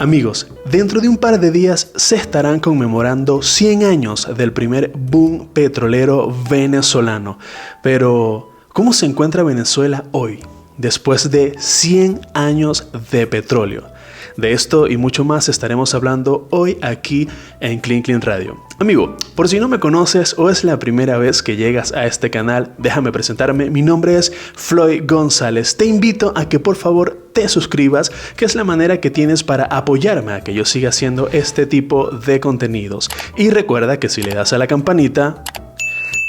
Amigos, dentro de un par de días se estarán conmemorando 100 años del primer boom petrolero venezolano. Pero, ¿cómo se encuentra Venezuela hoy, después de 100 años de petróleo? De esto y mucho más estaremos hablando hoy aquí en Clean Clean Radio. Amigo, por si no me conoces o es la primera vez que llegas a este canal, déjame presentarme. Mi nombre es Floyd González. Te invito a que por favor te suscribas, que es la manera que tienes para apoyarme a que yo siga haciendo este tipo de contenidos. Y recuerda que si le das a la campanita,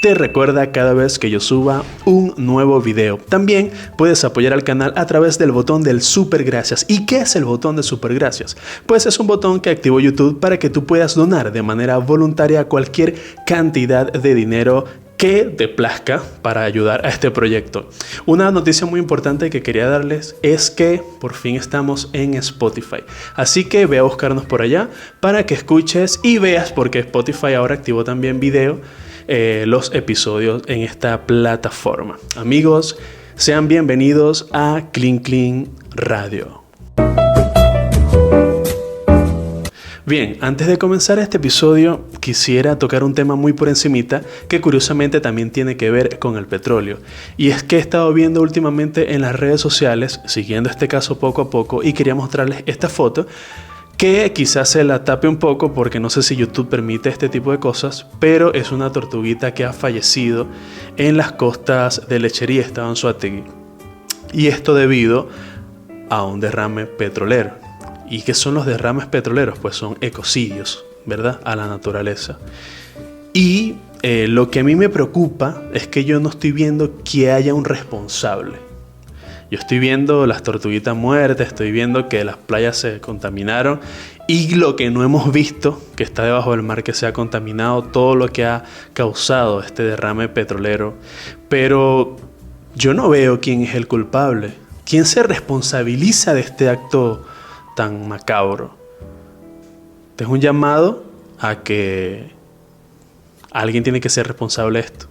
te recuerda cada vez que yo suba un nuevo video. También puedes apoyar al canal a través del botón del super gracias. ¿Y qué es el botón de super gracias? Pues es un botón que activó YouTube para que tú puedas donar de manera voluntaria cualquier cantidad de dinero que te plazca para ayudar a este proyecto. Una noticia muy importante que quería darles es que por fin estamos en Spotify. Así que ve a buscarnos por allá para que escuches y veas, porque Spotify ahora activó también video, los episodios en esta plataforma. Amigos, sean bienvenidos a Clean Clean Radio. Bien, antes de comenzar este episodio quisiera tocar un tema muy por encimita que curiosamente también tiene que ver con el petróleo. Y es que he estado viendo últimamente en las redes sociales, siguiendo este caso poco a poco, y quería mostrarles esta foto que quizás se la tape un poco porque no sé si YouTube permite este tipo de cosas, pero es una tortuguita que ha fallecido en las costas de Lechería, estado en Anzoátegui. Y esto debido a un derrame petrolero. ¿Y qué son los derrames petroleros? Pues son ecocidios, ¿verdad? A la naturaleza. Y lo que a mí me preocupa es que yo no estoy viendo que haya un responsable. Yo estoy viendo las tortuguitas muertas, estoy viendo que las playas se contaminaron y lo que no hemos visto, que está debajo del mar, que se ha contaminado, todo lo que ha causado este derrame petrolero. Pero yo no veo quién es el culpable, quién se responsabiliza de este acto tan macabro. Este es un llamado a que alguien tiene que ser responsable de esto.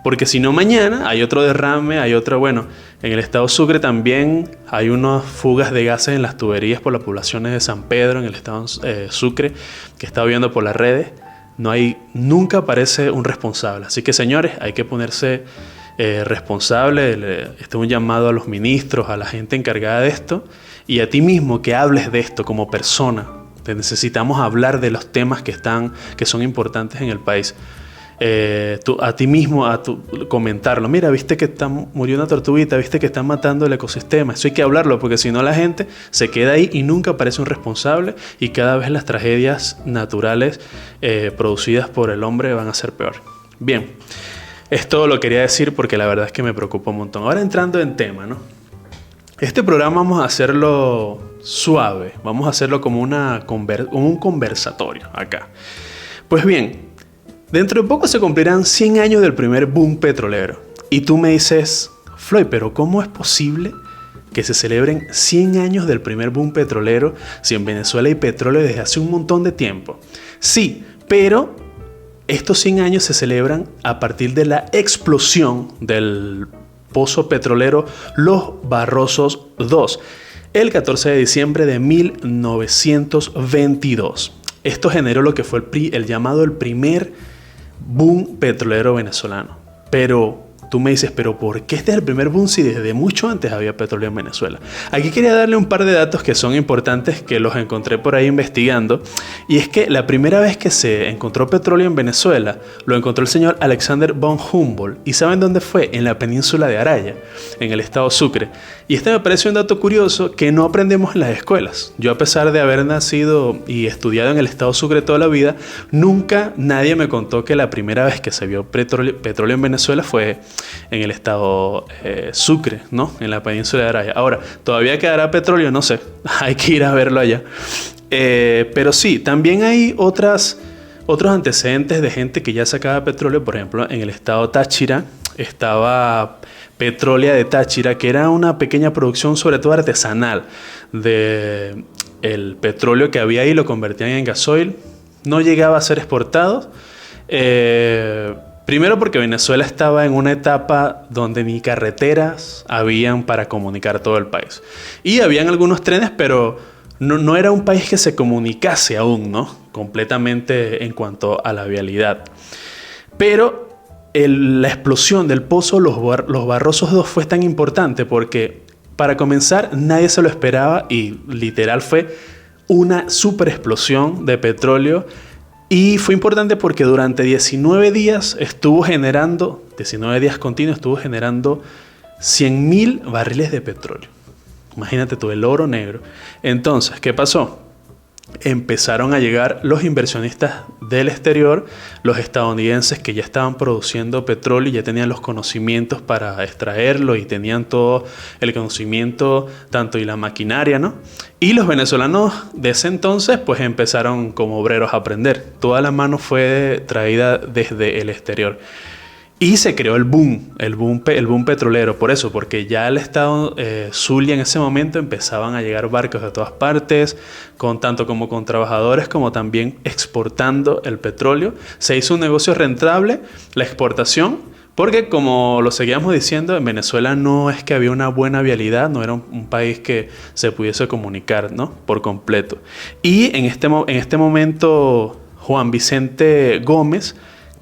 Porque si no, mañana hay otro derrame, hay otro, bueno, en el estado Sucre también hay unas fugas de gases en las tuberías por las poblaciones de San Pedro, en el estado Sucre, que he estado viendo por las redes. Nunca aparece un responsable. Así que, señores, hay que ponerse responsable. Este es un llamado a los ministros, a la gente encargada de esto, y a ti mismo que hables de esto como persona. Necesitamos hablar de los temas que son importantes en el país. A ti mismo, comentarlo. Mira, viste que murió una tortuguita, viste que están matando el ecosistema. Eso hay que hablarlo, porque si no la gente se queda ahí y nunca aparece un responsable, y cada vez las tragedias naturales producidas por el hombre van a ser peor. Bien, esto lo quería decir porque la verdad es que me preocupa un montón. Ahora entrando en tema, ¿no? Este programa vamos a hacerlo suave, vamos a hacerlo como un conversatorio acá. Pues bien, dentro de poco se cumplirán 100 años del primer boom petrolero. Y tú me dices, Floyd, pero ¿cómo es posible que se celebren 100 años del primer boom petrolero si en Venezuela hay petróleo desde hace un montón de tiempo? Sí, pero estos 100 años se celebran a partir de la explosión del pozo petrolero Los Barrosos II, el 14 de diciembre de 1922. Esto generó lo que fue el llamado el primer boom petrolero venezolano. Pero tú me dices, ¿pero por qué este es el primer boom si desde mucho antes había petróleo en Venezuela? Aquí quería darle un par de datos que son importantes, que los encontré por ahí investigando. Y es que la primera vez que se encontró petróleo en Venezuela lo encontró el señor Alexander von Humboldt. ¿Y saben dónde fue? En la península de Araya, en el estado Sucre. Y este me parece un dato curioso que no aprendemos en las escuelas. Yo, a pesar de haber nacido y estudiado en el estado Sucre toda la vida, nunca nadie me contó que la primera vez que se vio petróleo en Venezuela fue en el estado Sucre, ¿no? En la península de Araya. Ahora, ¿todavía quedará petróleo? No sé. Hay que ir a verlo allá. Pero sí, también hay otros antecedentes de gente que ya sacaba petróleo. Por ejemplo, en el estado Táchira estaba Petrólea de Táchira, que era una pequeña producción, sobre todo artesanal, de el petróleo que había ahí. Lo convertían en gasoil. No llegaba a ser exportado. Primero porque Venezuela estaba en una etapa donde ni carreteras habían para comunicar todo el país. Y habían algunos trenes, pero no era un país que se comunicase aún, ¿no? Completamente en cuanto a la vialidad. Pero la explosión del pozo Los Barrosos 2 fue tan importante porque, para comenzar, nadie se lo esperaba y literal fue una super explosión de petróleo. Y fue importante porque durante 19 días continuos, estuvo generando 100.000 barriles de petróleo. Imagínate tú, el oro negro. Entonces, ¿qué pasó? Empezaron a llegar los inversionistas del exterior, los estadounidenses que ya estaban produciendo petróleo y ya tenían los conocimientos para extraerlo y tenían todo el conocimiento, tanto y la maquinaria, ¿no? Y los venezolanos de ese entonces pues empezaron como obreros a aprender. Toda la mano fue traída desde el exterior. Y se creó el boom petrolero, por eso, porque ya el estado Zulia en ese momento empezaban a llegar barcos de todas partes, tanto como con trabajadores, como también exportando el petróleo. Se hizo un negocio rentable, la exportación, porque como lo seguíamos diciendo, en Venezuela no es que había una buena vialidad, no era un país que se pudiese comunicar, ¿no? Por completo. Y en este momento, Juan Vicente Gómez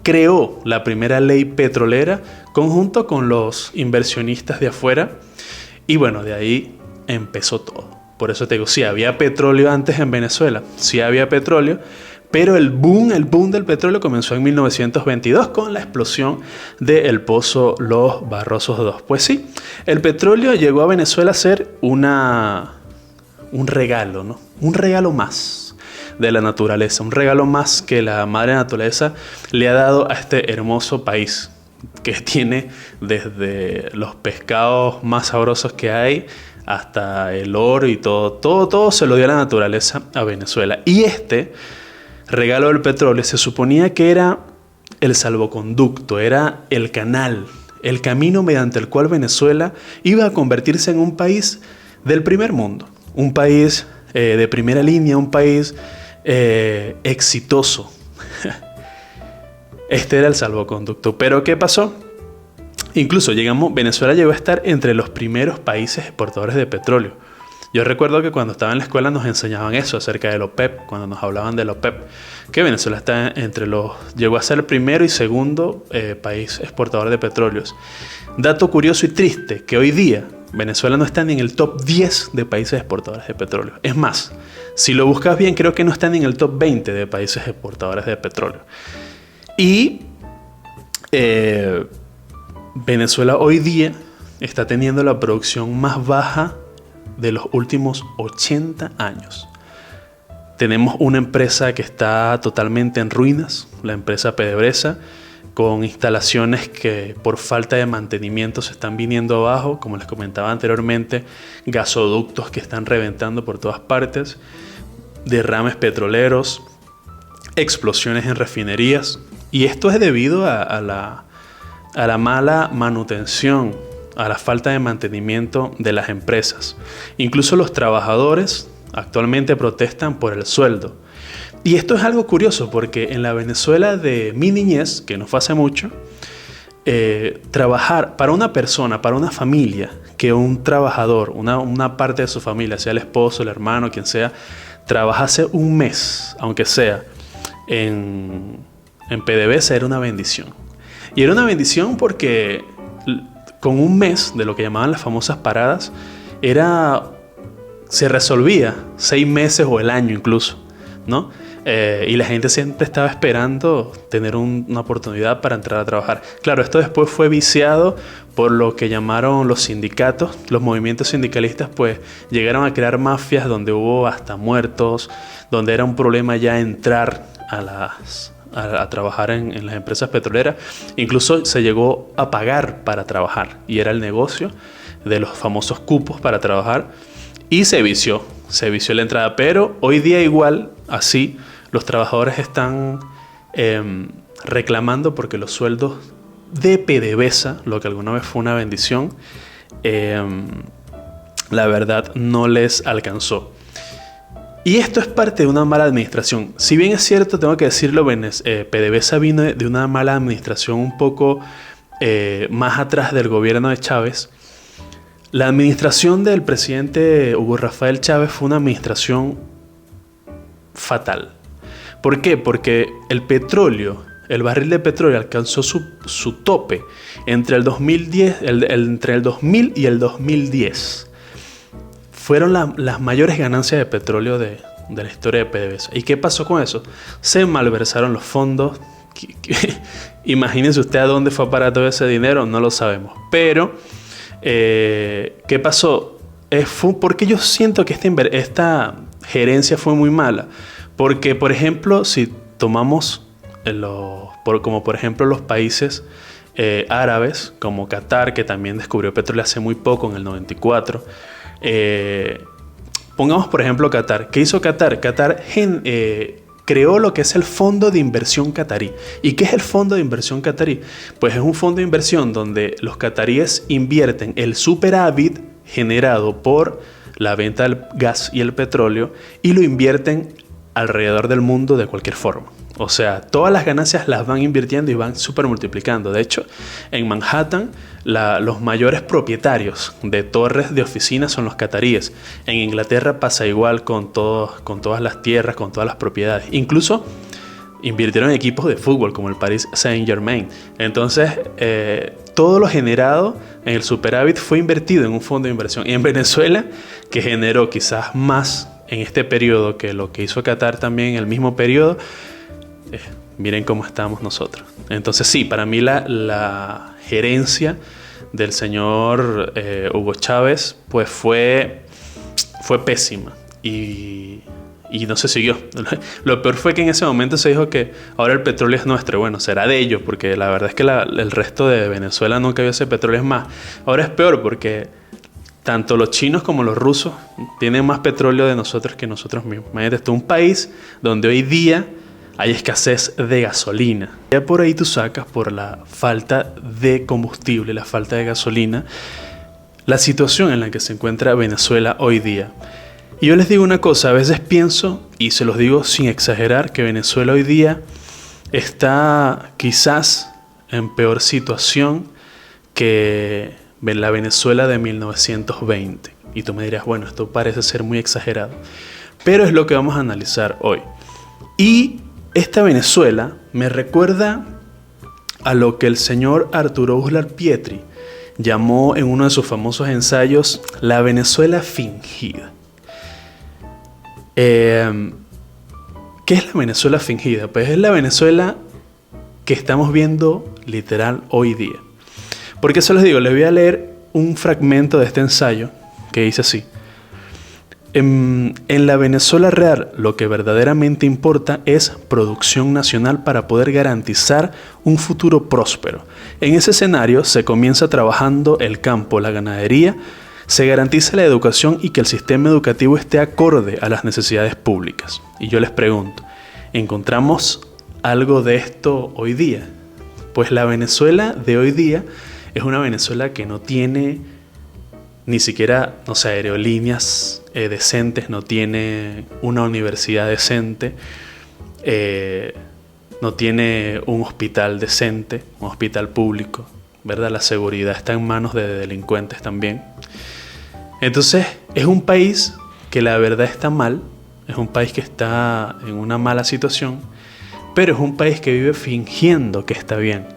creó la primera ley petrolera conjunto con los inversionistas de afuera y bueno, de ahí empezó todo. Por eso te digo, sí había petróleo antes en Venezuela, sí había petróleo, pero el boom del petróleo comenzó en 1922 con la explosión del pozo Los Barrosos 2. Pues sí, el petróleo llegó a Venezuela a ser un regalo, ¿no? Un regalo más de la naturaleza, un regalo más que la madre naturaleza le ha dado a este hermoso país, que tiene desde los pescados más sabrosos que hay hasta el oro y todo se lo dio la naturaleza a Venezuela. Y este regalo del petróleo se suponía que era el salvoconducto, era el canal, el camino mediante el cual Venezuela iba a convertirse en un país del primer mundo, un país de primera línea, un país exitoso. Este era el salvoconducto. Pero ¿qué pasó? Incluso Venezuela llegó a estar entre los primeros países exportadores de petróleo. Yo recuerdo que cuando estaba en la escuela nos enseñaban eso acerca del OPEP, cuando nos hablaban del OPEP, que Venezuela está llegó a ser el primero y segundo país exportador de petróleos. Dato curioso y triste, que hoy día Venezuela no está ni en el top 10 de países exportadores de petróleo. Es más, si lo buscas bien, creo que no está ni en el top 20 de países exportadores de petróleo. Y Venezuela hoy día está teniendo la producción más baja de los últimos 80 años. Tenemos una empresa que está totalmente en ruinas, la empresa PDVSA, con instalaciones que por falta de mantenimiento se están viniendo abajo, como les comentaba anteriormente, gasoductos que están reventando por todas partes, derrames petroleros, explosiones en refinerías. Y esto es debido a la mala manutención, a la falta de mantenimiento de las empresas. Incluso los trabajadores actualmente protestan por el sueldo. Y esto es algo curioso porque en la Venezuela de mi niñez, que no fue hace mucho, trabajar para una persona, para una familia, que un trabajador, una parte de su familia, sea el esposo, el hermano, quien sea, trabajase un mes, aunque sea, en PDVSA, era una bendición. Y era una bendición porque con un mes de lo que llamaban las famosas paradas, se resolvía 6 meses o el año incluso, ¿no? Y la gente siempre estaba esperando tener una oportunidad para entrar a trabajar. Claro, esto después fue viciado por lo que llamaron los sindicatos. Los movimientos sindicalistas pues llegaron a crear mafias donde hubo hasta muertos, donde era un problema ya entrar a trabajar en las empresas petroleras. Incluso se llegó a pagar para trabajar y era el negocio de los famosos cupos para trabajar y se vició la entrada. Pero hoy día igual, así, los trabajadores están reclamando porque los sueldos de PDVSA, lo que alguna vez fue una bendición, la verdad no les alcanzó. Y esto es parte de una mala administración. Si bien es cierto, tengo que decirlo, PDVSA vino de una mala administración un poco más atrás del gobierno de Chávez. La administración del presidente Hugo Rafael Chávez fue una administración fatal. ¿Por qué? Porque el petróleo, el barril de petróleo alcanzó su tope entre el 2010, entre el 2000 y el 2010. Fueron las mayores ganancias de petróleo de la historia de PDVSA. ¿Y qué pasó con eso? Se malversaron los fondos. Imagínense usted a dónde fue a parar todo ese dinero, no lo sabemos. Pero, ¿qué pasó? Porque yo siento que esta gerencia fue muy mala. Porque, por ejemplo, si tomamos como por ejemplo los países árabes, como Qatar, que también descubrió petróleo hace muy poco, en el 94. Pongamos por ejemplo Qatar. ¿Qué hizo Qatar? Qatar creó lo que es el Fondo de Inversión Qatarí. ¿Y qué es el Fondo de Inversión Qatarí? Pues es un fondo de inversión donde los qataríes invierten el superávit generado por la venta del gas y el petróleo y lo invierten alrededor del mundo de cualquier forma. O sea, todas las ganancias las van invirtiendo y van súper multiplicando. De hecho, en Manhattan, los mayores propietarios de torres de oficinas son los qataríes. En Inglaterra pasa igual con todas las tierras, con todas las propiedades. Incluso invirtieron en equipos de fútbol como el Paris Saint-Germain. Entonces, todo lo generado en el superávit fue invertido en un fondo de inversión. Y en Venezuela, que generó quizás más en este periodo que lo que hizo Qatar también en el mismo periodo, miren cómo estamos nosotros. Entonces sí, para mí la gerencia del señor Hugo Chávez pues fue pésima y no se siguió. Lo peor fue que en ese momento se dijo que ahora el petróleo es nuestro. Bueno, será de ellos, porque la verdad es que el resto de Venezuela nunca vio ese petróleo. Es más, ahora es peor porque tanto los chinos como los rusos tienen más petróleo de nosotros que nosotros mismos. Imagínate, esto es un país donde hoy día hay escasez de gasolina. Ya por ahí tú sacas, por la falta de combustible, la falta de gasolina, la situación en la que se encuentra Venezuela hoy día. Y yo les digo una cosa, a veces pienso, y se los digo sin exagerar, que Venezuela hoy día está quizás en peor situación que la Venezuela de 1920. Y tú me dirás, bueno, esto parece ser muy exagerado. Pero es lo que vamos a analizar hoy. Y esta Venezuela me recuerda a lo que el señor Arturo Uslar Pietri llamó en uno de sus famosos ensayos la Venezuela fingida. ¿Qué es la Venezuela fingida? Pues es la Venezuela que estamos viendo literal hoy día. Porque eso les digo, les voy a leer un fragmento de este ensayo que dice así. En la Venezuela real, lo que verdaderamente importa es producción nacional para poder garantizar un futuro próspero. En ese escenario se comienza trabajando el campo, la ganadería, se garantiza la educación y que el sistema educativo esté acorde a las necesidades públicas. Y yo les pregunto, ¿encontramos algo de esto hoy día? Pues la Venezuela de hoy día es una Venezuela que no tiene ni siquiera, no sé, aerolíneas decentes, no tiene una universidad decente, no tiene un hospital decente, un hospital público, ¿verdad? La seguridad está en manos de delincuentes también. Entonces, es un país que la verdad está mal, es un país que está en una mala situación, pero es un país que vive fingiendo que está bien.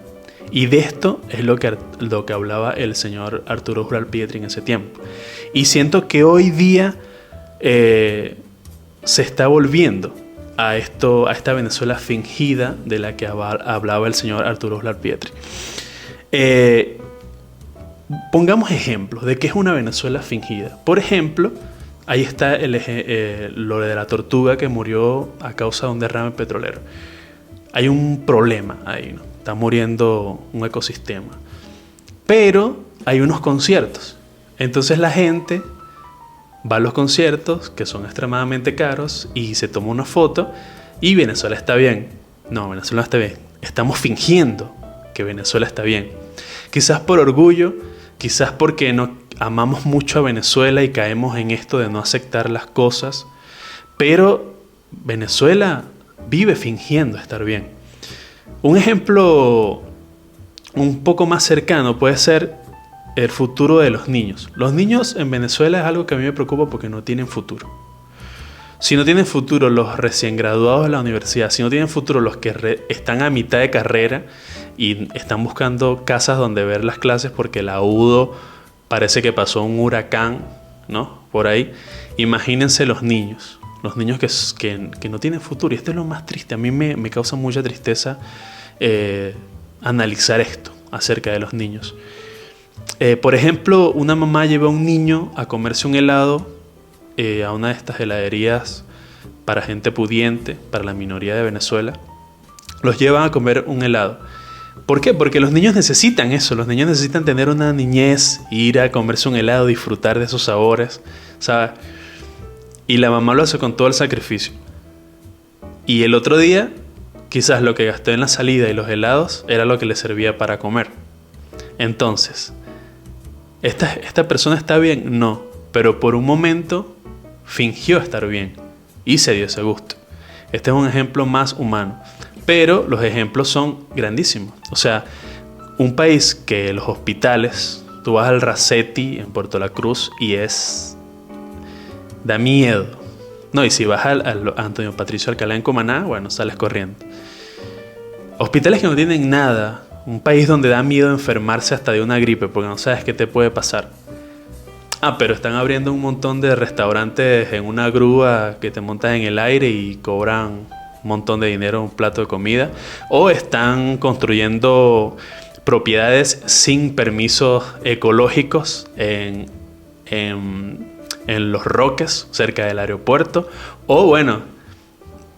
Y de esto es lo que hablaba el señor Arturo Uslar Pietri en ese tiempo. Y siento que hoy día se está volviendo a esta Venezuela fingida de la que hablaba el señor Arturo Uslar Pietri. Pongamos ejemplos de qué es una Venezuela fingida. Por ejemplo, ahí está lo de la tortuga que murió a causa de un derrame petrolero. Hay un problema ahí, ¿no? Está muriendo un ecosistema. Pero hay unos conciertos. Entonces la gente va a los conciertos, que son extremadamente caros, y se toma una foto y Venezuela está bien. No, Venezuela no está bien. Estamos fingiendo que Venezuela está bien. Quizás por orgullo, quizás porque no amamos mucho a Venezuela y caemos en esto de no aceptar las cosas. Pero Venezuela vive fingiendo estar bien. Un ejemplo un poco más cercano puede ser el futuro de los niños. Los niños en Venezuela es algo que a mí me preocupa porque no tienen futuro. Si no tienen futuro los recién graduados de la universidad, si no tienen futuro los que están a mitad de carrera y están buscando casas donde ver las clases porque la UDO parece que pasó un huracán, ¿no? Por ahí. Imagínense los niños que no tienen futuro. Y esto es lo más triste. A mí me causa mucha tristeza analizar esto acerca de los niños. Por ejemplo, una mamá lleva a un niño a comerse un helado a una de estas heladerías para gente pudiente, para la minoría de Venezuela. Los llevan a comer un helado. ¿Por qué? Porque los niños necesitan eso. Los niños necesitan tener una niñez, ir a comerse un helado, disfrutar de esos sabores, ¿sabes? Y la mamá lo hace con todo el sacrificio. Y el otro día, quizás lo que gastó en la salida y los helados era lo que le servía para comer. Entonces, ¿esta persona está bien? No. Pero por un momento fingió estar bien y se dio ese gusto. Este es un ejemplo más humano. Pero los ejemplos son grandísimos. O sea, un país que los hospitales, tú vas al Racetti en Puerto La Cruz y da miedo. No, y si vas al Antonio Patricio Alcalá en Cumaná, bueno, sales corriendo. Hospitales que no tienen nada. Un país donde da miedo enfermarse hasta de una gripe porque no sabes qué te puede pasar. Pero están abriendo un montón de restaurantes en una grúa que te montas en el aire y cobran un montón de dinero un plato de comida. O están construyendo propiedades sin permisos ecológicos en Los Roques, cerca del aeropuerto. O bueno,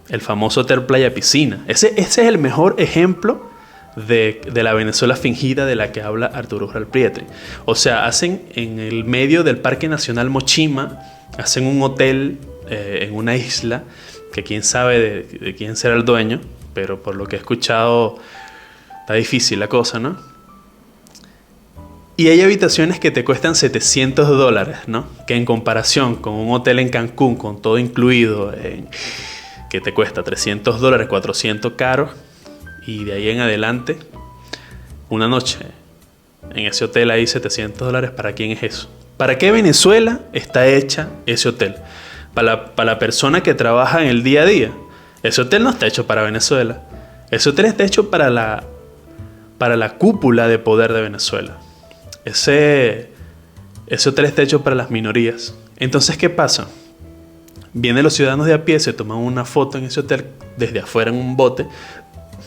el famoso Hotel Playa Piscina. Ese es el mejor ejemplo de la Venezuela fingida de la que habla Arturo Uslar Pietri. O sea, hacen en el medio del Parque Nacional Mochima, hacen un hotel en una isla que quién sabe de quién será el dueño, pero por lo que he escuchado está difícil la cosa, ¿no? Y hay habitaciones que te cuestan $700, ¿no? Que en comparación con un hotel en Cancún con todo incluido, que te cuesta $300, 400 caros, y de ahí en adelante, una noche en ese hotel ahí $700, ¿para quién es eso? ¿Para qué Venezuela está hecha ese hotel? Para la persona que trabaja en el día a día. Ese hotel no está hecho para Venezuela. Ese hotel está hecho para la cúpula de poder de Venezuela. Ese hotel está hecho para las minorías. Entonces, ¿qué pasa? Vienen los ciudadanos de a pie, se toman una foto en ese hotel desde afuera en un bote.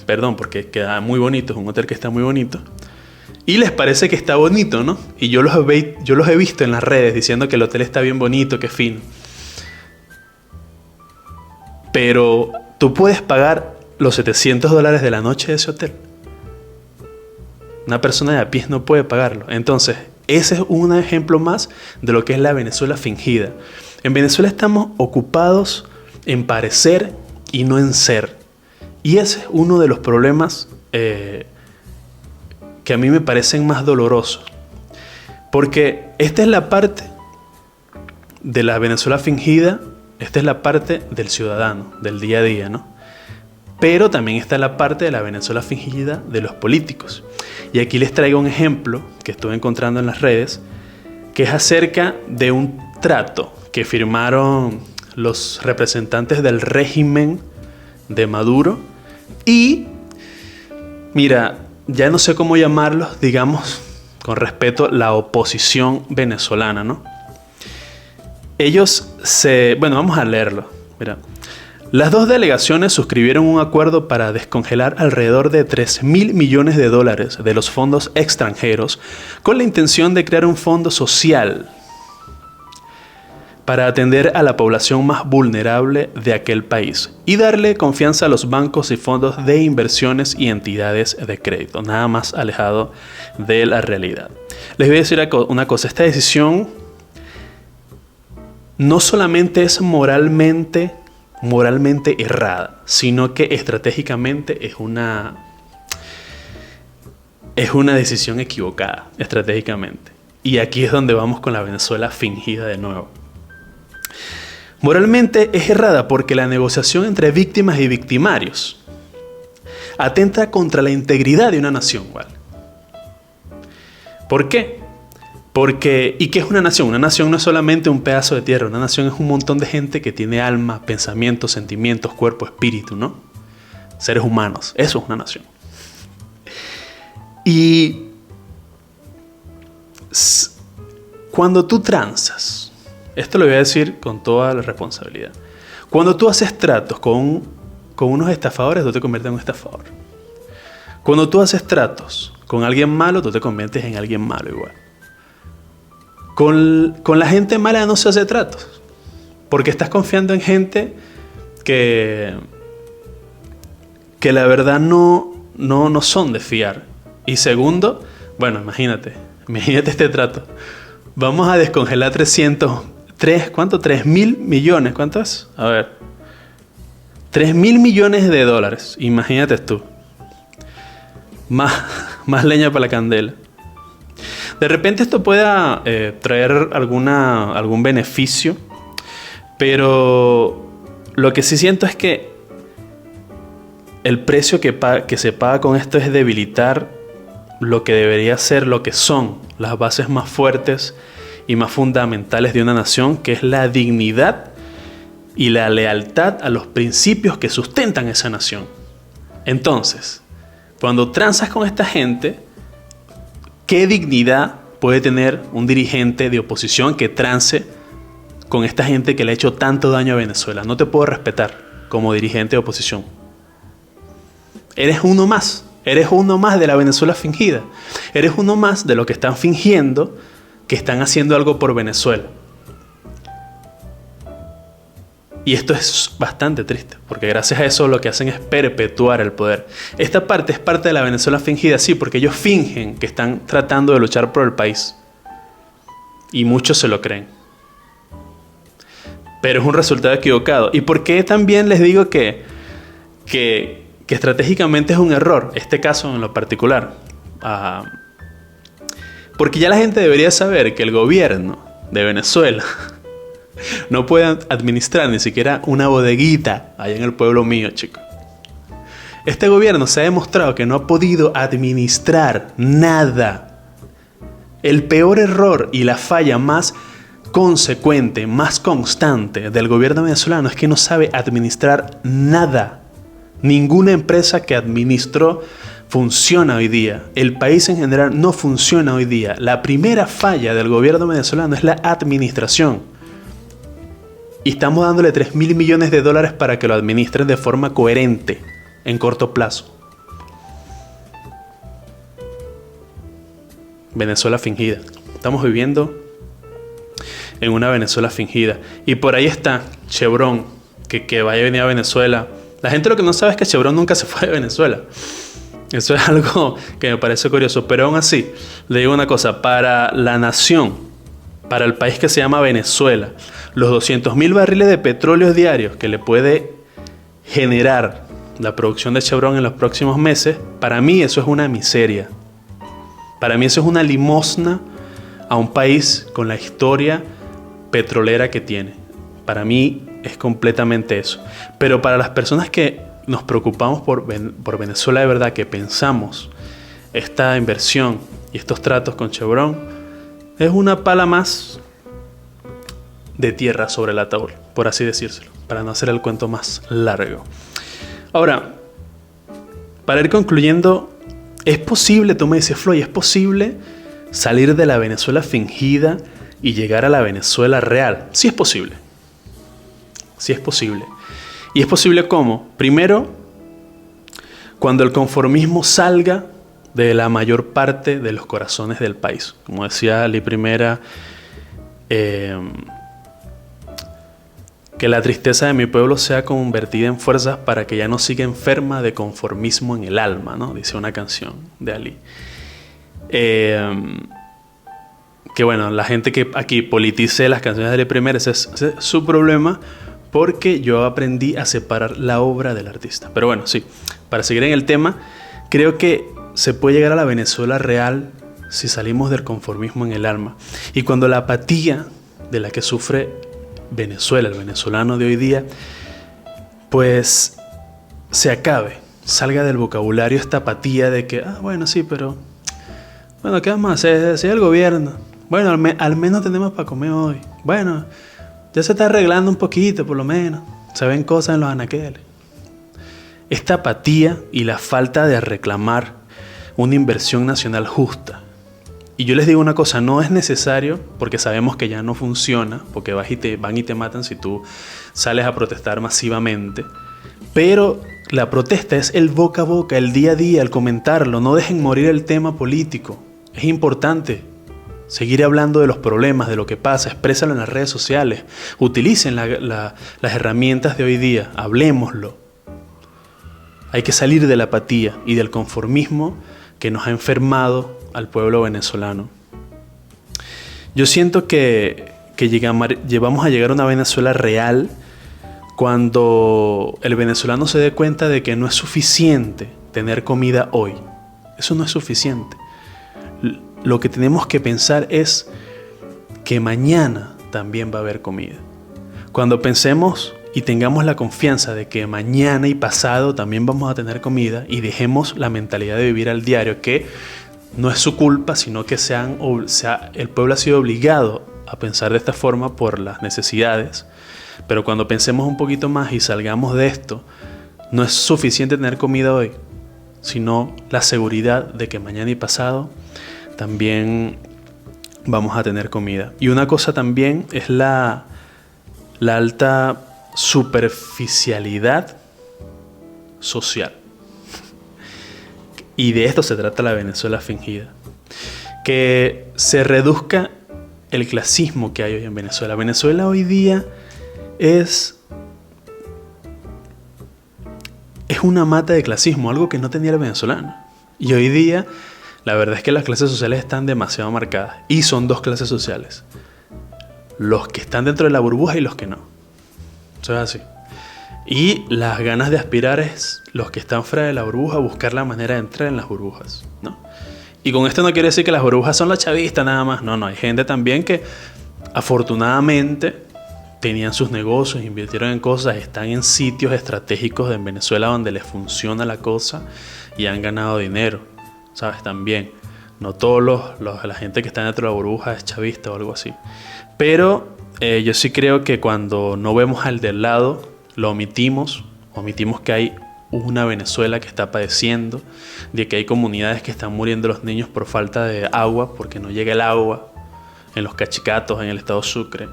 Perdón, porque queda muy bonito, es un hotel que está muy bonito. Y les parece que está bonito, ¿no? Y yo los he visto en las redes diciendo que el hotel está bien bonito, que fino. Pero tú puedes pagar los $700 de la noche de ese hotel. Una persona de a pie no puede pagarlo. Entonces, ese es un ejemplo más de lo que es la Venezuela fingida. En Venezuela estamos ocupados en parecer y no en ser. Y ese es uno de los problemas que a mí me parecen más dolorosos. Porque esta es la parte de la Venezuela fingida, esta es la parte del ciudadano, del día a día, ¿no? Pero también está la parte de la Venezuela fingida de los políticos. Y aquí les traigo un ejemplo que estuve encontrando en las redes, que es acerca de un trato que firmaron los representantes del régimen de Maduro. Y, mira, ya no sé cómo llamarlos, digamos, con respeto, la oposición venezolana, ¿no? Bueno, vamos a leerlo. Mira, las dos delegaciones suscribieron un acuerdo para descongelar alrededor de $3.000 millones de los fondos extranjeros con la intención de crear un fondo social para atender a la población más vulnerable de aquel país y darle confianza a los bancos y fondos de inversiones y entidades de crédito, nada más alejado de la realidad. Les voy a decir una cosa, esta decisión no solamente es moralmente errada, sino que estratégicamente es una decisión equivocada, estratégicamente. Y aquí es donde vamos con la Venezuela fingida de nuevo. Moralmente es errada porque la negociación entre víctimas y victimarios atenta contra la integridad de una nación, ¿vale? ¿Por qué? Porque, ¿y qué es una nación? Una nación no es solamente un pedazo de tierra, una nación es un montón de gente que tiene alma, pensamientos, sentimientos, cuerpo, espíritu, ¿no? Seres humanos, eso es una nación. Y cuando tú transas, esto lo voy a decir con toda la responsabilidad, cuando tú haces tratos con unos estafadores, tú te conviertes en un estafador. Cuando tú haces tratos con alguien malo, tú te conviertes en alguien malo igual. Con la gente mala no se hace tratos, porque estás confiando en gente que la verdad no son de fiar. Y segundo, bueno, imagínate este trato. Vamos a descongelar 3.000 millones, ¿cuánto es? A ver, 3.000 millones de dólares, imagínate tú. Más leña para la candela. De repente esto pueda traer algún beneficio, pero lo que sí siento es que el precio que se paga con esto es debilitar lo que debería ser, lo que son las bases más fuertes y más fundamentales de una nación, que es la dignidad y la lealtad a los principios que sustentan esa nación. Entonces, cuando transas con esta gente, ¿qué dignidad puede tener un dirigente de oposición que trance con esta gente que le ha hecho tanto daño a Venezuela? No te puedo respetar como dirigente de oposición. Eres uno más de la Venezuela fingida. Eres uno más de los que están fingiendo que están haciendo algo por Venezuela. Y esto es bastante triste, porque gracias a eso lo que hacen es perpetuar el poder. Esta parte es parte de la Venezuela fingida, sí, porque ellos fingen que están tratando de luchar por el país. Y muchos se lo creen. Pero es un resultado equivocado. ¿Y por qué también les digo que estratégicamente es un error, este caso en lo particular? Porque ya la gente debería saber que el gobierno de Venezuela no puede administrar ni siquiera una bodeguita allá en el pueblo mío, chicos. Este gobierno se ha demostrado que no ha podido administrar nada. El peor error y la falla más consecuente, más constante del gobierno venezolano es que no sabe administrar nada. Ninguna empresa que administró funciona hoy día. El país en general no funciona hoy día. La primera falla del gobierno venezolano es la administración. Y estamos dándole 3.000 millones de dólares para que lo administren de forma coherente, en corto plazo. Venezuela fingida. Estamos viviendo en una Venezuela fingida. Y por ahí está Chevron, que vaya a venir a Venezuela. La gente lo que no sabe es que Chevron nunca se fue de Venezuela. Eso es algo que me parece curioso. Pero aún así, le digo una cosa. Para la nación, para el país que se llama Venezuela, los 200.000 barriles de petróleo diarios que le puede generar la producción de Chevron en los próximos meses, para mí eso es una miseria. Para mí eso es una limosna a un país con la historia petrolera que tiene. Para mí es completamente eso. Pero para las personas que nos preocupamos por Venezuela de verdad, que pensamos esta inversión y estos tratos con Chevron, es una pala más de tierra sobre el ataúd, por así decírselo, para no hacer el cuento más largo. Ahora, para ir concluyendo, es posible, tú me dices, Floyd, es posible salir de la Venezuela fingida y llegar a la Venezuela real. Sí es posible. Sí es posible. ¿Y es posible cómo? Primero, cuando el conformismo salga de la mayor parte de los corazones del país. Como decía Lee Primera, que la tristeza de mi pueblo sea convertida en fuerzas para que ya no siga enferma de conformismo en el alma, ¿no? Dice una canción de Ali. Que bueno, la gente que aquí politice las canciones de Lee Primera, ese es su problema, porque yo aprendí a separar la obra del artista. Pero bueno, sí, para seguir en el tema, creo que se puede llegar a la Venezuela real si salimos del conformismo en el alma. Y cuando la apatía de la que sufre Venezuela, el venezolano de hoy día, pues se acabe, salga del vocabulario esta apatía de que, bueno, sí, pero, bueno, ¿qué vamos a hacer? Si el gobierno, Bueno, al menos tenemos para comer hoy. Bueno, ya se está arreglando un poquito, por lo menos. Se ven cosas en los anaqueles. Esta apatía y la falta de reclamar una inversión nacional justa. Y yo les digo una cosa, no es necesario, porque sabemos que ya no funciona, porque van y te matan si tú sales a protestar masivamente, pero la protesta es el boca a boca, el día a día, el comentarlo. No dejen morir el tema político. Es importante seguir hablando de los problemas, de lo que pasa, exprésalo en las redes sociales, utilicen las herramientas de hoy día, hablémoslo. Hay que salir de la apatía y del conformismo que nos ha enfermado al pueblo venezolano. Yo siento que vamos a llegar a una Venezuela real cuando el venezolano se dé cuenta de que no es suficiente tener comida hoy. Eso no es suficiente. Lo que tenemos que pensar es que mañana también va a haber comida. Cuando pensemos y tengamos la confianza de que mañana y pasado también vamos a tener comida y dejemos la mentalidad de vivir al diario, que no es su culpa, sino que el pueblo ha sido obligado a pensar de esta forma por las necesidades. Pero cuando pensemos un poquito más y salgamos de esto, no es suficiente tener comida hoy, sino la seguridad de que mañana y pasado también vamos a tener comida. Y una cosa también es la alta superficialidad social. Y de esto se trata la Venezuela fingida. Que se reduzca el clasismo que hay hoy en Venezuela. Venezuela hoy día es una mata de clasismo, algo que no tenía el venezolano. Y hoy día la verdad es que las clases sociales están demasiado marcadas. Y son dos clases sociales: los que están dentro de la burbuja y los que no. Eso es así. Y las ganas de aspirar es los que están fuera de la burbuja, buscar la manera de entrar en las burbujas, ¿no? Y con esto no quiere decir que las burbujas son la chavista nada más. No, hay gente también que afortunadamente tenían sus negocios, invirtieron en cosas, están en sitios estratégicos en Venezuela donde les funciona la cosa y han ganado dinero, ¿sabes? También. No todos la gente que está dentro de la burbuja es chavista o algo así. Pero yo sí creo que cuando no vemos al del lado, lo omitimos que hay una Venezuela que está padeciendo, de que hay comunidades que están muriendo los niños por falta de agua, porque no llega el agua en los cachicatos, en el estado Sucre,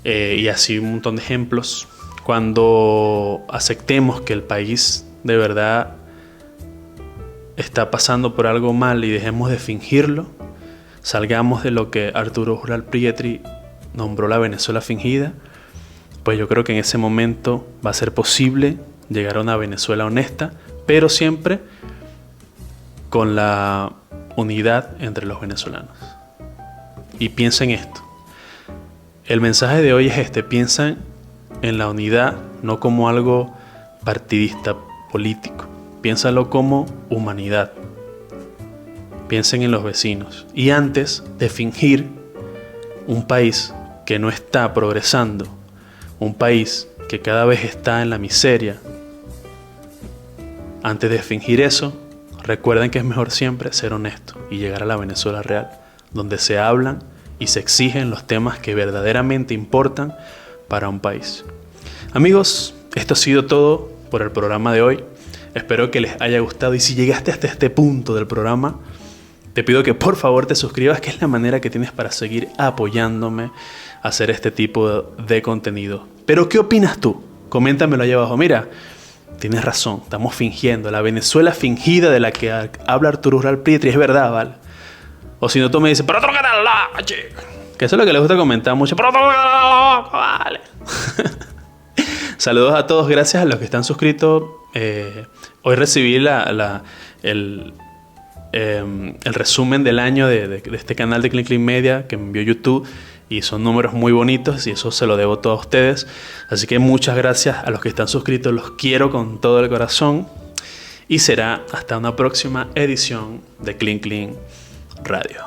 y así un montón de ejemplos. Cuando aceptemos que el país de verdad está pasando por algo mal y dejemos de fingirlo, salgamos de lo que Arturo Uslar Pietri nombró la Venezuela fingida, pues yo creo que en ese momento va a ser posible llegar a una Venezuela honesta, pero siempre con la unidad entre los venezolanos. Y piensa en esto. El mensaje de hoy es este: piensa en la unidad no como algo partidista, político. Piénsalo como humanidad. Piensen en los vecinos. Y antes de fingir un país que no está progresando, un país que cada vez está en la miseria, antes de fingir eso, recuerden que es mejor siempre ser honesto y llegar a la Venezuela real, donde se hablan y se exigen los temas que verdaderamente importan para un país. Amigos, esto ha sido todo por el programa de hoy. Espero que les haya gustado, y si llegaste hasta este punto del programa, te pido que por favor te suscribas, que es la manera que tienes para seguir apoyándome a hacer este tipo de contenido. Pero ¿qué opinas tú? Coméntamelo ahí abajo. Mira, tienes razón, estamos fingiendo. La Venezuela fingida de la que habla Arturo Uslar Pietri es verdad, ¿vale? O si no, tú me dices, pero otro canal, que eso es lo que les gusta comentar mucho. Pero otro canal, vale. Saludos a todos, gracias a los que están suscritos. Hoy recibí el resumen del año de este canal de Clean Clean Media que me envió YouTube, y son números muy bonitos y eso se lo debo todo a ustedes. Así que muchas gracias a los que están suscritos, los quiero con todo el corazón, y será hasta una próxima edición de Clean Clean Radio.